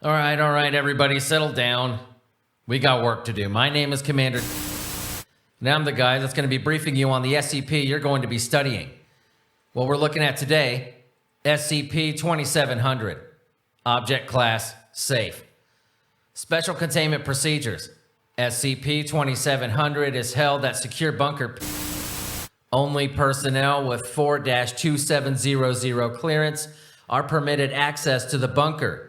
All right, everybody, settle down. We got work to do. My name is Commander, and I'm the guy that's going to be briefing you on the SCP you're going to be studying. What we're looking at today, SCP-2700, Object Class Safe. Special Containment Procedures. SCP-2700 is held at Secure Bunker. Only personnel with 4-2700 clearance are permitted access to the bunker.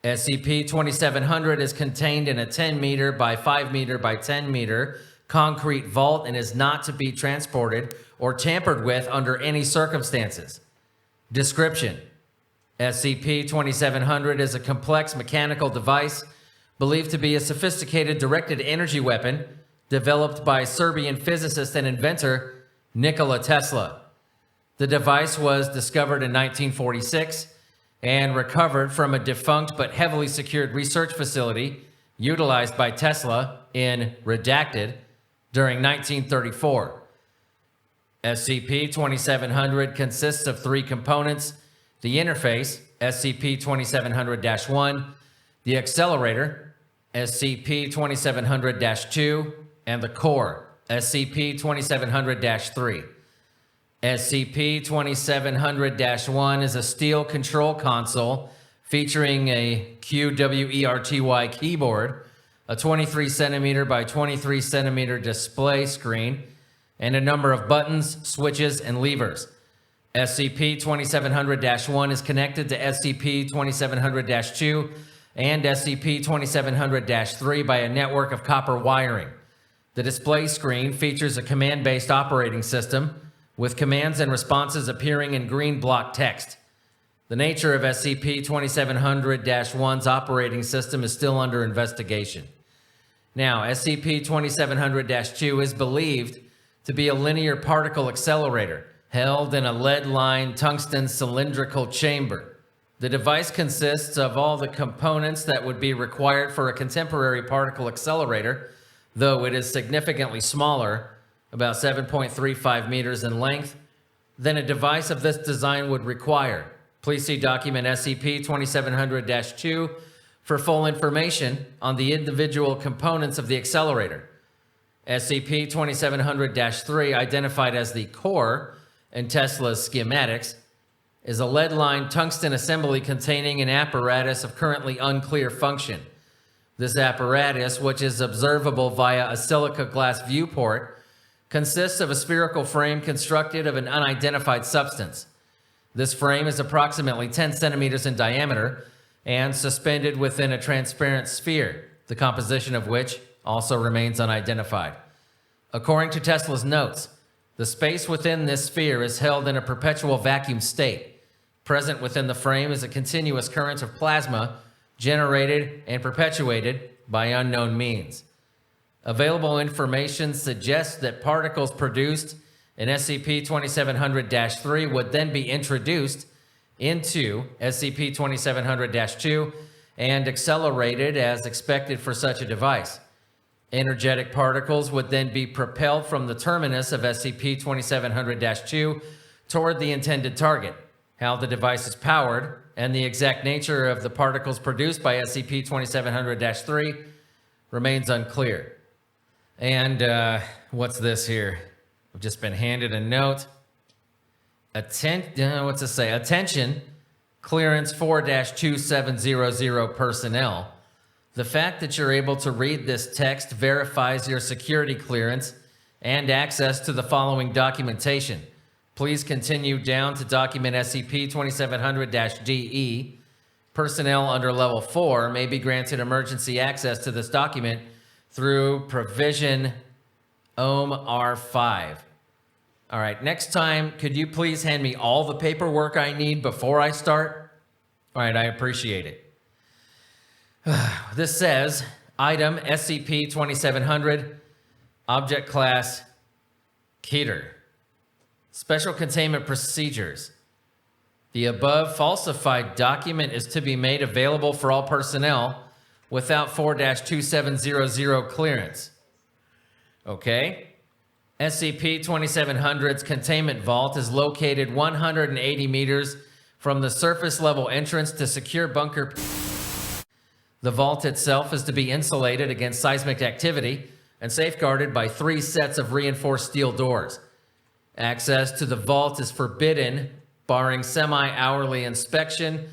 SCP-2700 is contained in a 10 meter by 5 meter by 10 meter concrete vault and is not to be transported or tampered with under any circumstances. Description: SCP-2700 is a complex mechanical device believed to be a sophisticated directed energy weapon developed by Serbian physicist and inventor Nikola Tesla. The device was discovered in 1946 and recovered from a defunct but heavily secured research facility utilized by Tesla in Redacted during 1934. SCP-2700 consists of 3 components: the interface, SCP-2700-1, the accelerator, SCP-2700-2, and the core, SCP-2700-3. SCP-2700-1 is a steel control console featuring a QWERTY keyboard, a 23 centimeter by 23 centimeter display screen, and a number of buttons, switches, and levers. SCP-2700-1 is connected to SCP-2700-2 and SCP-2700-3 by a network of copper wiring. The display screen features a command-based operating system with commands and responses appearing in green block text. The nature of SCP-2700-1's operating system is still under investigation. Now, SCP-2700-2 is believed to be a linear particle accelerator held in a lead-lined tungsten cylindrical chamber. The device consists of all the components that would be required for a contemporary particle accelerator, though it is significantly smaller, about 7.35 meters in length, than a device of this design would require. Please see document SCP-2700-2 for full information on the individual components of the accelerator. SCP-2700-3, identified as the core in Tesla's schematics, is a lead-lined tungsten assembly containing an apparatus of currently unclear function. This apparatus, which is observable via a silica glass viewport, consists of a spherical frame constructed of an unidentified substance. This frame is approximately 10 centimeters in diameter and suspended within a transparent sphere, the composition of which also remains unidentified. According to Tesla's notes, the space within this sphere is held in a perpetual vacuum state. Present within the frame is a continuous current of plasma generated and perpetuated by unknown means. Available information suggests that particles produced in SCP-2700-3 would then be introduced into SCP-2700-2 and accelerated as expected for such a device. Energetic particles would then be propelled from the terminus of SCP-2700-2 toward the intended target. How the device is powered and the exact nature of the particles produced by SCP-2700-3 remains unclear. And what's this here? I've just been handed a note. What's it say? Attention, clearance 4-2700 personnel. The fact that you're able to read this text verifies your security clearance and access to the following documentation. Please continue down to document SCP-2700-DE. Personnel under level 4 may be granted emergency access to this document through provision OM R5. All right, next time, could you please hand me all the paperwork I need before I start? All right, I appreciate it. This says, item SCP-2700, object class Keter. Special containment procedures. The above falsified document is to be made available for all personnel without 4-2700 clearance. Okay. SCP-2700's containment vault is located 180 meters from the surface level entrance to secure bunker The vault itself is to be insulated against seismic activity and safeguarded by 3 sets of reinforced steel doors. Access to the vault is forbidden, barring semi-hourly inspection,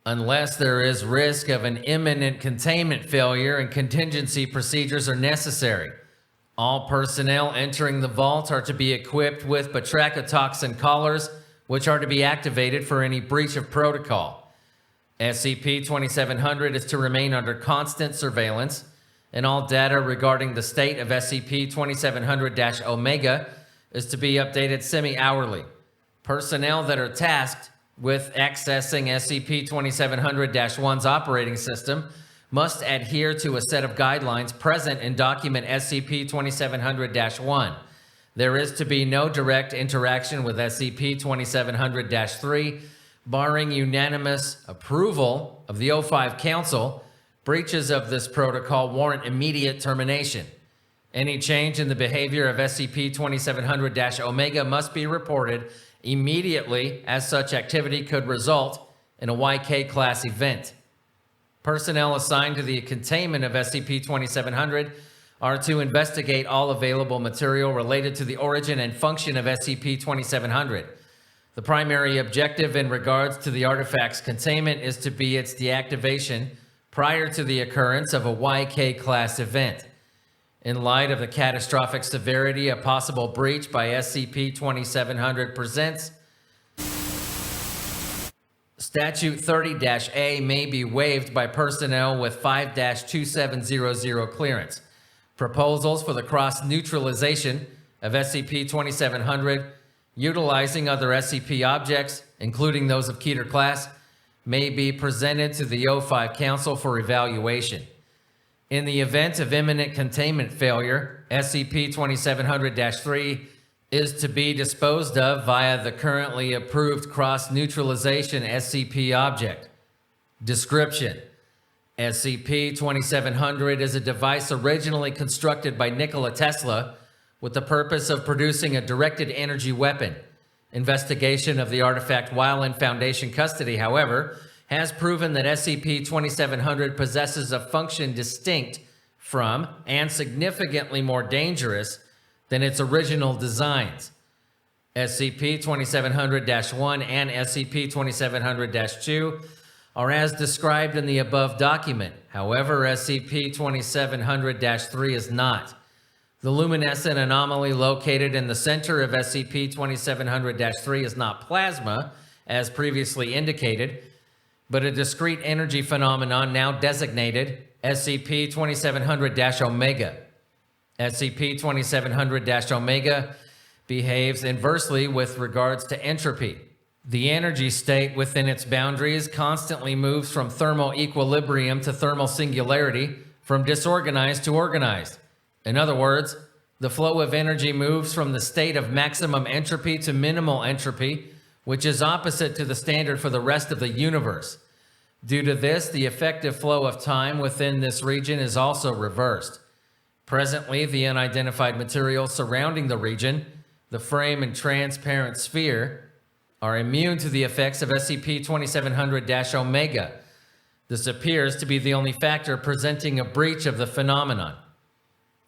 unless there is risk of an imminent containment failure and contingency procedures are necessary. All personnel entering the vault are to be equipped with batrachotoxin collars, which are to be activated for any breach of protocol. SCP-2700 is to remain under constant surveillance, and all data regarding the state of SCP-2700-Omega is to be updated semi-hourly. Personnel that are tasked with accessing SCP-2700-1's operating system must adhere to a set of guidelines present in document SCP-2700-1. There is to be no direct interaction with SCP-2700-3, barring unanimous approval of the O5 Council. Breaches of this protocol warrant immediate termination. Any change in the behavior of SCP-2700-Omega must be reported immediately, as such activity could result in a YK-class event. Personnel assigned to the containment of SCP-2700 are to investigate all available material related to the origin and function of SCP-2700. The primary objective in regards to the artifact's containment is to be its deactivation prior to the occurrence of a YK-class event. In light of the catastrophic severity of possible breach by SCP-2700 presents, Statute 30-A may be waived by personnel with 5-2700 clearance. Proposals for the cross-neutralization of SCP-2700 utilizing other SCP objects, including those of Keter class, may be presented to the O5 Council for evaluation. In the event of imminent containment failure, SCP-2700-3 is to be disposed of via the currently approved cross-neutralization SCP object. Description: SCP-2700 is a device originally constructed by Nikola Tesla with the purpose of producing a directed energy weapon. Investigation of the artifact while in Foundation custody, however, has proven that SCP-2700 possesses a function distinct from and significantly more dangerous than its original designs. SCP-2700-1 and SCP-2700-2 are as described in the above document. However, SCP-2700-3 is not. The luminescent anomaly located in the center of SCP-2700-3 is not plasma, as previously indicated, but a discrete energy phenomenon now designated SCP-2700-Omega. SCP-2700-Omega behaves inversely with regards to entropy. The energy state within its boundaries constantly moves from thermal equilibrium to thermal singularity, from disorganized to organized. In other words, the flow of energy moves from the state of maximum entropy to minimal entropy, which is opposite to the standard for the rest of the universe. Due to this, the effective flow of time within this region is also reversed. Presently, the unidentified materials surrounding the region, the frame and transparent sphere, are immune to the effects of SCP-2700-Omega. This appears to be the only factor presenting a breach of the phenomenon.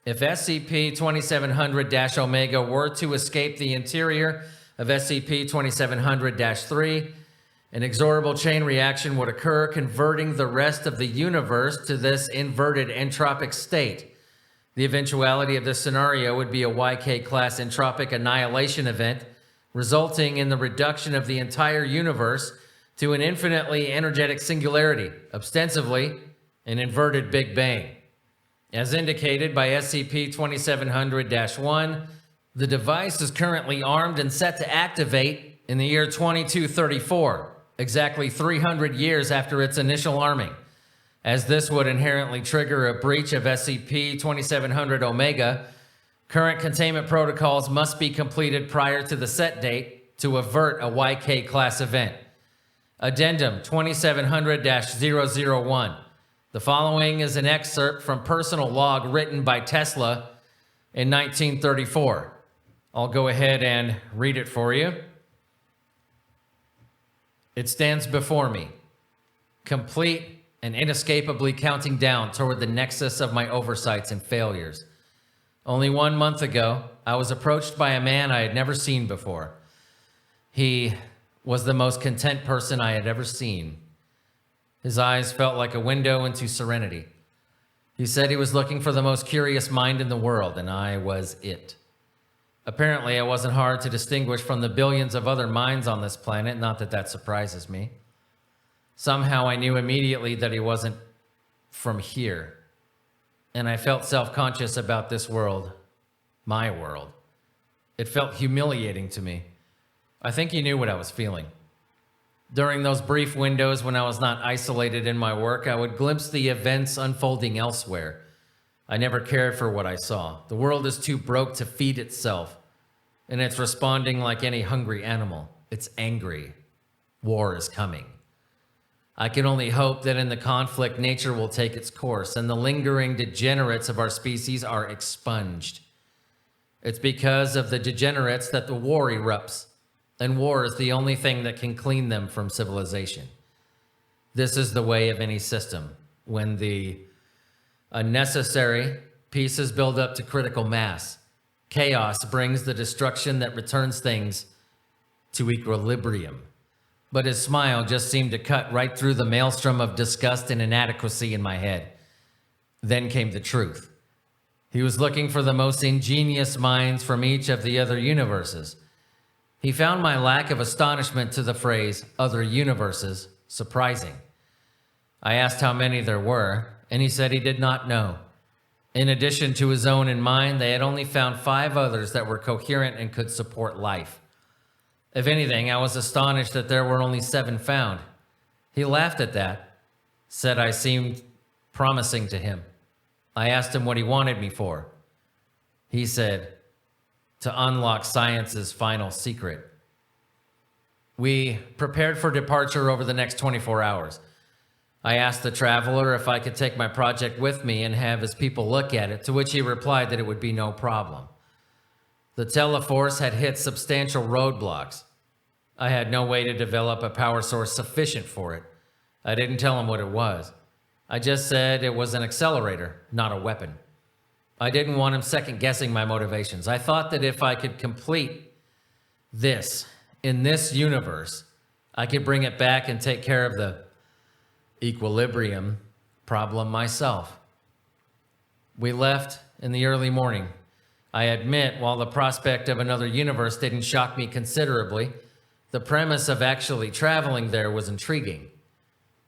If SCP-2700-Omega were to escape the interior of SCP-2700-3, an inexorable chain reaction would occur, converting the rest of the universe to this inverted entropic state. The eventuality of this scenario would be a YK-class entropic annihilation event, resulting in the reduction of the entire universe to an infinitely energetic singularity, ostensibly an inverted Big Bang. As indicated by SCP-2700-1, the device is currently armed and set to activate in the year 2234, exactly 300 years after its initial arming. As this would inherently trigger a breach of SCP-2700-Omega, current containment protocols must be completed prior to the set date to avert a YK-class event. Addendum 2700-001. The following is an excerpt from personal log written by Tesla in 1934. I'll go ahead and read it for you. It stands before me, complete and inescapably counting down toward the nexus of my oversights and failures. Only 1 month ago, I was approached by a man I had never seen before. He was the most content person I had ever seen. His eyes felt like a window into serenity. He said he was looking for the most curious mind in the world, and I was it. Apparently, I wasn't hard to distinguish from the billions of other minds on this planet, not that that surprises me. Somehow I knew immediately that he wasn't from here, and I felt self-conscious about this world, my world. It felt humiliating to me. I think he knew what I was feeling. During those brief windows when I was not isolated in my work, I would glimpse the events unfolding elsewhere. I never cared for what I saw. The world is too broke to feed itself, and it's responding like any hungry animal. It's angry. War is coming. I can only hope that in the conflict, nature will take its course, and the lingering degenerates of our species are expunged. It's because of the degenerates that the war erupts, and war is the only thing that can clean them from civilization. This is the way of any system. When the unnecessary pieces build up to critical mass, chaos brings the destruction that returns things to equilibrium. But his smile just seemed to cut right through the maelstrom of disgust and inadequacy in my head. Then came the truth. He was looking for the most ingenious minds from each of the other universes. He found my lack of astonishment to the phrase, other universes, surprising. I asked how many there were, and he said he did not know. In addition to his own and mine, they had only found 5 others that were coherent and could support life. If anything, I was astonished that there were only 7 found. He laughed at that, said I seemed promising to him. I asked him what he wanted me for. He said, to unlock science's final secret. We prepared for departure over the next 24 hours. I asked the traveler if I could take my project with me and have his people look at it, to which he replied that it would be no problem. The Teleforce had hit substantial roadblocks. I had no way to develop a power source sufficient for it. I didn't tell him what it was. I just said it was an accelerator, not a weapon. I didn't want him second-guessing my motivations. I thought that if I could complete this in this universe, I could bring it back and take care of the equilibrium problem myself. We left in the early morning. I admit, while the prospect of another universe didn't shock me considerably, the premise of actually traveling there was intriguing.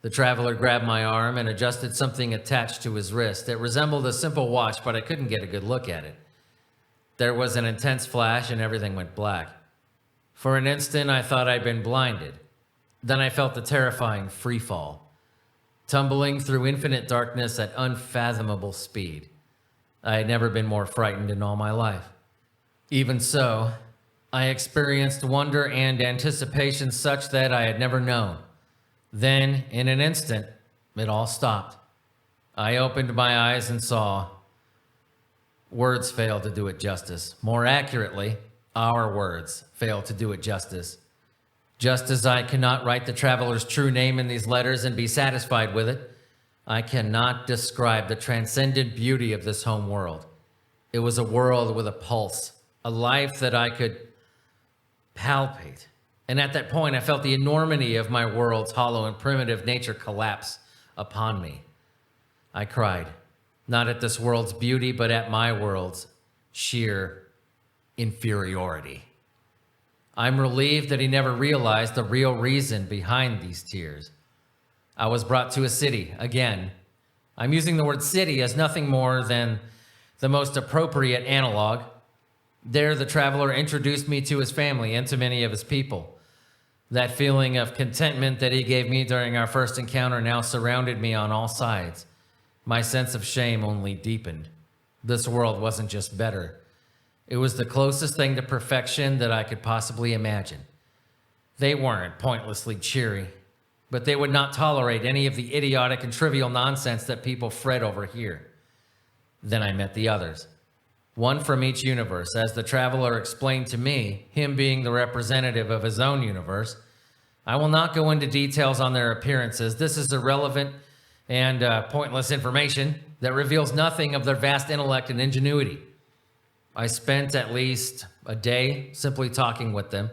The traveler grabbed my arm and adjusted something attached to his wrist. It resembled a simple watch, but I couldn't get a good look at it. There was an intense flash and everything went black. For an instant, I thought I'd been blinded. Then I felt the terrifying free fall, tumbling through infinite darkness at unfathomable speed. I had never been more frightened in all my life. Even so, I experienced wonder and anticipation such that I had never known. Then, in an instant, it all stopped. I opened my eyes and saw. Words fail to do it justice. More accurately, our words fail to do it justice. Just as I cannot write the traveler's true name in these letters and be satisfied with it, I cannot describe the transcendent beauty of this home world. It was a world with a pulse, a life that I could palpate. And at that point, I felt the enormity of my world's hollow and primitive nature collapse upon me. I cried, not at this world's beauty, but at my world's sheer inferiority. I'm relieved that he never realized the real reason behind these tears. I was brought to a city again. I'm using the word city as nothing more than the most appropriate analog. There, the traveler introduced me to his family and to many of his people. That feeling of contentment that he gave me during our first encounter now surrounded me on all sides. My sense of shame only deepened. This world wasn't just better. It was the closest thing to perfection that I could possibly imagine. They weren't pointlessly cheery, but they would not tolerate any of the idiotic and trivial nonsense that people fret over here. Then I met the others. One from each universe, as the traveler explained to me, him being the representative of his own universe. I will not go into details on their appearances. This is irrelevant and pointless information that reveals nothing of their vast intellect and ingenuity. I spent at least a day simply talking with them.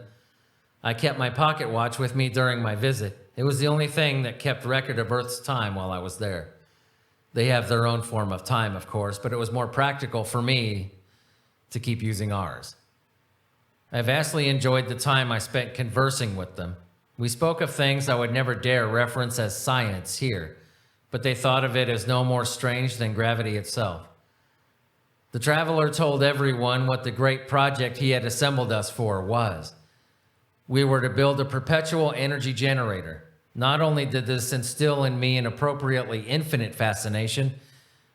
I kept my pocket watch with me during my visit. It was the only thing that kept record of Earth's time while I was there. They have their own form of time, of course, but it was more practical for me to keep using ours. I vastly enjoyed the time I spent conversing with them. We spoke of things I would never dare reference as science here, but they thought of it as no more strange than gravity itself. The traveler told everyone what the great project he had assembled us for was. We were to build a perpetual energy generator. Not only did this instill in me an appropriately infinite fascination,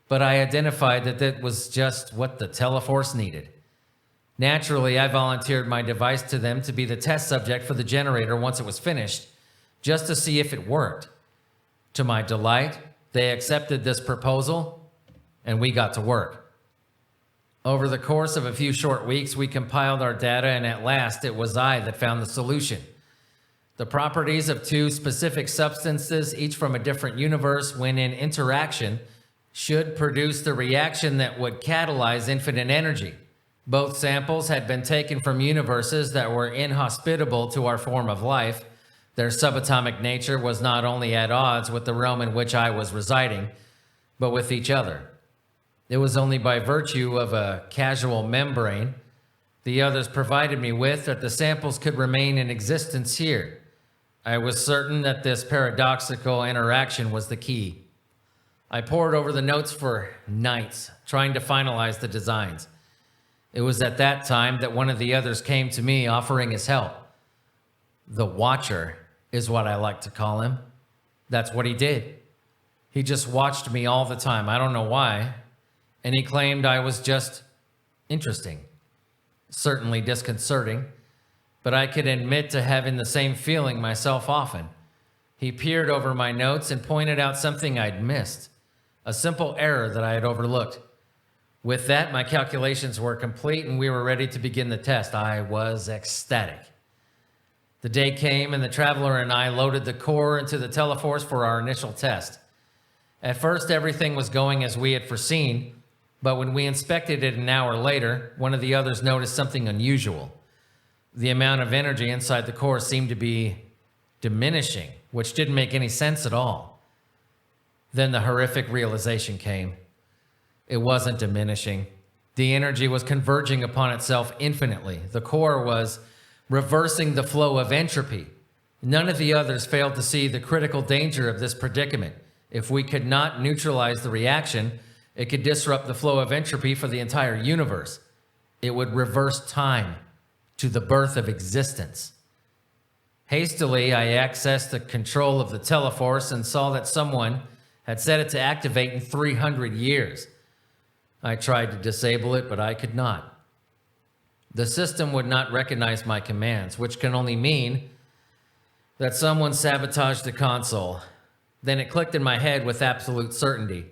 but I identified that that was just what the Teleforce needed. Naturally, I volunteered my device to them to be the test subject for the generator once it was finished, just to see if it worked. To my delight, they accepted this proposal, and we got to work. Over the course of a few short weeks, we compiled our data, and at last it was I that found the solution. The properties of two specific substances, each from a different universe, when in interaction, should produce the reaction that would catalyze infinite energy. Both samples had been taken from universes that were inhospitable to our form of life. Their subatomic nature was not only at odds with the realm in which I was residing, but with each other. It was only by virtue of a casual membrane the others provided me with that the samples could remain in existence here. I was certain that this paradoxical interaction was the key. I pored over the notes for nights, trying to finalize the designs. It was at that time that one of the others came to me offering his help. The Watcher is what I like to call him. That's what he did. He just watched me all the time. I don't know why. And he claimed I was just interesting. Certainly disconcerting, but I could admit to having the same feeling myself often. He peered over my notes and pointed out something I'd missed, a simple error that I had overlooked. With that, my calculations were complete and we were ready to begin the test. I was ecstatic. The day came and the traveler and I loaded the core into the Teleforce for our initial test. At first, everything was going as we had foreseen, but when we inspected it an hour later, one of the others noticed something unusual. The amount of energy inside the core seemed to be diminishing, which didn't make any sense at all. Then the horrific realization came. It wasn't diminishing. The energy was converging upon itself infinitely. The core was reversing the flow of entropy. None of the others failed to see the critical danger of this predicament. If we could not neutralize the reaction, it could disrupt the flow of entropy for the entire universe. It would reverse time to the birth of existence. Hastily, I accessed the control of the Teleforce and saw that someone had set it to activate in 300 years. I tried to disable it, but I could not. The system would not recognize my commands, which can only mean that someone sabotaged the console. Then it clicked in my head with absolute certainty.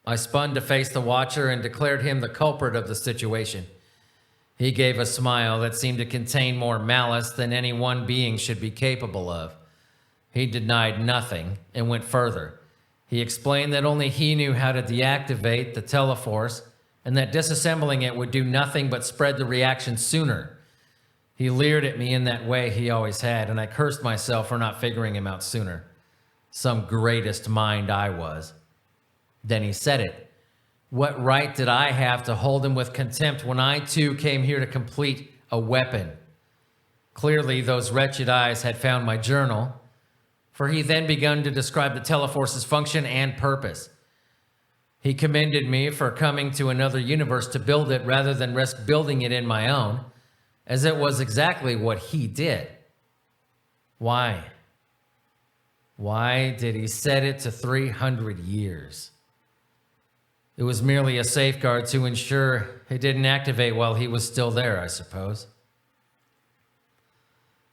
I spun to face the Watcher and declared him the culprit of the situation. He gave a smile that seemed to contain more malice than any one being should be capable of. He denied nothing and went further. He explained that only he knew how to deactivate the Teleforce and that disassembling it would do nothing but spread the reaction sooner. He leered at me in that way he always had, and I cursed myself for not figuring him out sooner. Some greatest mind I was. Then he said it. What right did I have to hold him with contempt when I too came here to complete a weapon? Clearly, those wretched eyes had found my journal, for he then begun to describe the Teleforce's function and purpose. He commended me for coming to another universe to build it rather than risk building it in my own, as it was exactly what he did. Why? Why did he set it to 300 years? It was merely a safeguard to ensure it didn't activate while he was still there, I suppose.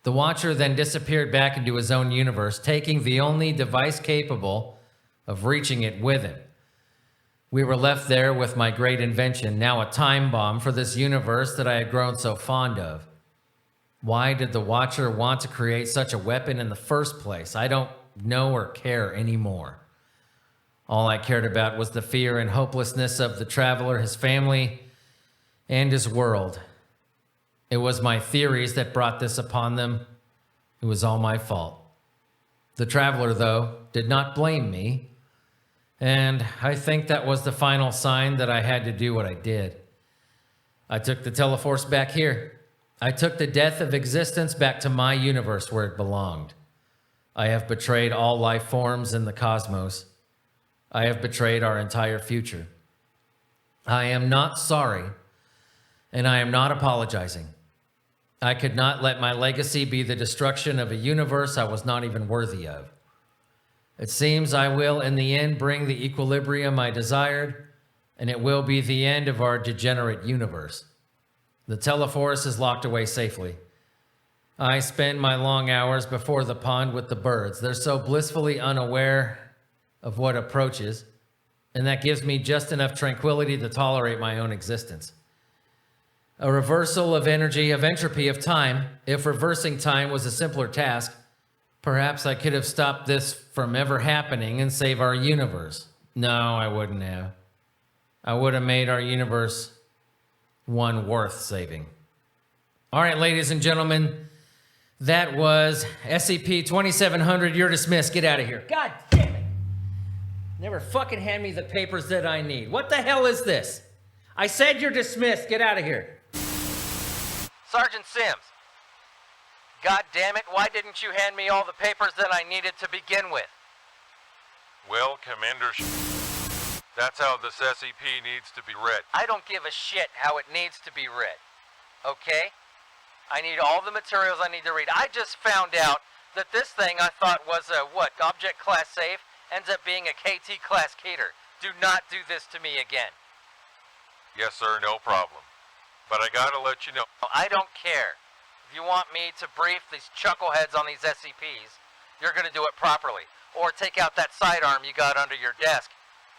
The Watcher then disappeared back into his own universe, taking the only device capable of reaching it with him. We were left there with my great invention, now a time bomb for this universe that I had grown so fond of. Why did the Watcher want to create such a weapon in the first place? I don't know or care anymore. All I cared about was the fear and hopelessness of the traveler, his family, and his world. It was my theories that brought this upon them. It was all my fault. The traveler, though, did not blame me, and I think that was the final sign that I had to do what I did. I took the Teleforce back here. I took the death of existence back to my universe where it belonged. I have betrayed all life forms in the cosmos. I have betrayed our entire future. I am not sorry, and I am not apologizing. I could not let my legacy be the destruction of a universe I was not even worthy of. It seems I will, in the end, bring the equilibrium I desired, and it will be the end of our degenerate universe. The Teleforce is locked away safely. I spend my long hours before the pond with the birds. They're so blissfully unaware of what approaches, and that gives me just enough tranquility to tolerate my own existence. A reversal of energy, of entropy, of time. If reversing time was a simpler task, perhaps I could have stopped this from ever happening and save our universe. No, I wouldn't have. I would have made our universe one worth saving. All right, ladies and gentlemen, that was SCP-2700. You're dismissed. Get out of here. God damn it. Never fucking hand me the papers that I need. What the hell is this? I said you're dismissed. Get out of here. Sergeant Sims. God damn it, why didn't you hand me all the papers that I needed to begin with? Well, Commander, that's how this SCP needs to be read. I don't give a shit how it needs to be read. Okay? I need all the materials I need to read. I just found out that this thing I thought was a, object class safe, ends up being a KT class keter. Do not do this to me again. Yes, sir, no problem. But I gotta let you know. I don't care. If you want me to brief these chuckleheads on these SCPs, you're gonna do it properly. Or take out that sidearm you got under your desk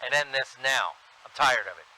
and end this now. I'm tired of it.